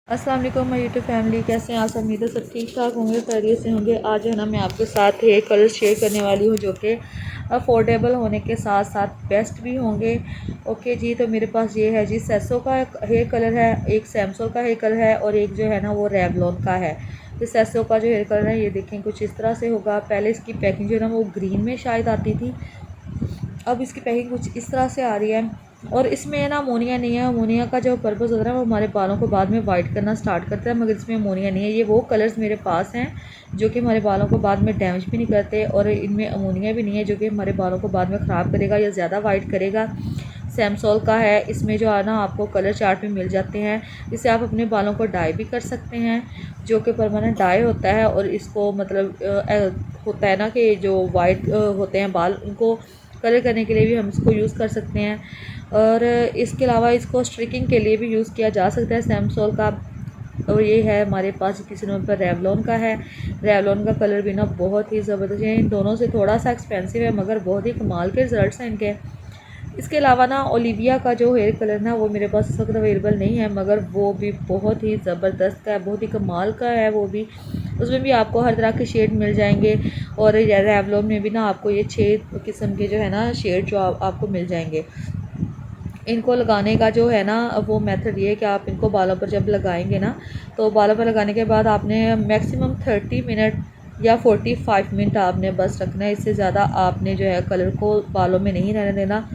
अस्सलाम वालेकुम my YouTube family, कैसे हैं आप? उम्मीद है सब ठीक ठाक होंगे, खैरियत से होंगे। आज है ना मैं आपके साथ हेयर कलर शेयर करने वाली हूँ जो कि अफोर्डेबल होने के साथ साथ बेस्ट भी होंगे। ओके जी, तो मेरे पास ये है जी सेसो का हेयर कलर है, एक सैमसंग का हेयर कलर है और एक जो है ना वो रेवलॉन का है। तो सेसो का जो हेयर कलर है ये देखें कुछ इस तरह से होगा। पहले इसकी पैकिंग जो है ना वो ग्रीन में शायद आती थी, अब इसकी पैकिंग कुछ इस तरह से आ रही है। और इसमें ना अमोनिया नहीं है। अमोनिया का जो पर्पज़ होता है वो हमारे बालों को बाद में वाइट करना स्टार्ट करता है, मगर इसमें अमोनिया नहीं है। ये वो कलर्स मेरे पास हैं जो कि हमारे बालों को बाद में डैमेज भी नहीं करते और इनमें अमोनिया भी नहीं है जो कि हमारे बालों को बाद में ख़राब करेगा या ज़्यादा वाइट करेगा। सैमसोल का है, इसमें जो है ना आपको कलर चार्ट भी मिल जाते हैं। इससे आप अपने बालों को डाई भी कर सकते हैं, जो कि परमानेंट डाई होता है। और इसको मतलब होता है ना कि जो वाइट होते हैं बाल, उनको कलर करने के लिए भी हम इसको यूज़ कर सकते हैं। और इसके अलावा इसको स्ट्रिकिंग के लिए भी यूज़ किया जा सकता है सैमसोल का। और ये है हमारे पास तीसरे नंबर पर रेवलॉन का है। रेवलॉन का कलर भी ना बहुत ही ज़बरदस्त है। इन दोनों से थोड़ा सा एक्सपेंसिव है मगर बहुत ही कमाल के रिजल्ट्स हैं इनके। इसके अलावा ना ओलिविया का जो हेयर कलर ना वो मेरे पास इस वक्त अवेलेबल नहीं है, मगर वो भी बहुत ही ज़बरदस्त का है, बहुत ही कमाल का है वो भी। उसमें भी आपको हर तरह के शेड मिल जाएंगे। और रेवलॉन में भी ना आपको ये 6 किस्म के जो है ना शेड जो आपको मिल जाएंगे। इनको लगाने का जो है ना वो मेथड ये है कि आप इनको बालों पर जब लगाएंगे ना, तो बालों पर लगाने के बाद आपने मैक्सिमम 30 मिनट या 45 मिनट आपने बस रखना है। इससे ज़्यादा आपने जो है कलर को बालों में नहीं रहने देना।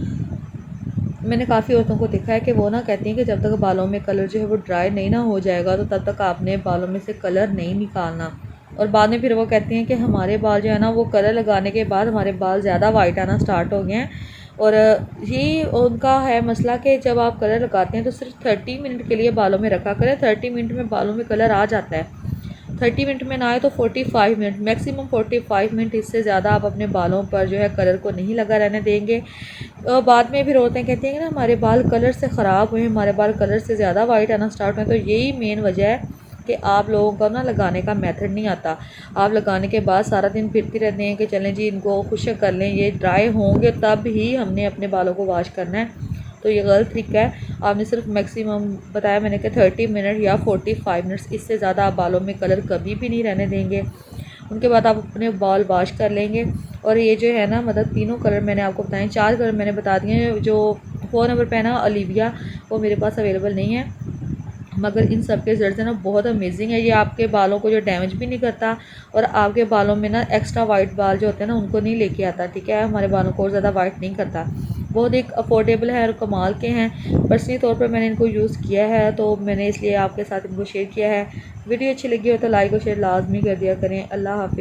मैंने काफ़ी औरतों को देखा है कि वो ना कहती हैं कि जब तक बालों में कलर जो है वो ड्राई नहीं ना हो जाएगा तो तब तक आपने बालों में से कलर नहीं निकालना। और बाद में फिर वो कहती हैं कि हमारे बाल जो है ना वो कलर लगाने के बाद हमारे बाल ज़्यादा वाइट आना स्टार्ट हो गए हैं। और ये उनका है मसला कि जब आप कलर लगाते हैं तो सिर्फ 30 मिनट के लिए बालों में रखा करें। 30 मिनट में बालों में कलर आ जाता है। 30 मिनट में ना आए तो 45 मिनट, मैक्सिमम 45 मिनट, इससे ज़्यादा आप अपने बालों पर जो है कलर को नहीं लगा रहने देंगे। बाद में फिर औरतें कहती हैं कि ना हमारे बाल कलर से ख़राब हुए, हमारे बाल कलर से ज़्यादा वाइट आना स्टार्ट हुए। तो यही मेन वजह है कि आप लोगों का ना लगाने का मेथड नहीं आता। आप लगाने के बाद सारा दिन फिरती रहते हैं कि चलें जी इनको खुश्क कर लें, ये ड्राई होंगे तब ही हमने अपने बालों को वॉश करना है। तो ये गलत तरीका है। आपने सिर्फ मैक्सिमम बताया मैंने कि 30 मिनट या 45 मिनट्स, इससे ज़्यादा आप बालों में कलर कभी भी नहीं रहने देंगे। उनके बाद आप अपने बाल वॉश कर लेंगे। और ये जो है ना मतलब तीनों कलर मैंने आपको बताएं, 4 कलर मैंने बता दिए हैं। जो 4 नंबर पे है ना ओलिविया, वो मेरे पास अवेलेबल नहीं है, मगर इन सब के रिजल्ट है ना बहुत अमेजिंग है। ये आपके बालों को जो डैमेज भी नहीं करता और आपके बालों में ना एक्स्ट्रा वाइट बाल जो होते हैं ना उनको नहीं लेके आता। ठीक है, हमारे बालों को और ज़्यादा वाइट नहीं करता। बहुत एक अफोर्डेबल है और कमाल के हैं। पर्सनली तौर पर मैंने इनको यूज़ किया है तो मैंने इसलिए आपके साथ इनको शेयर किया है। वीडियो अच्छी लगी हो तो लाइक और शेयर लाजमी कर दिया करें। अल्लाह हाफिज़।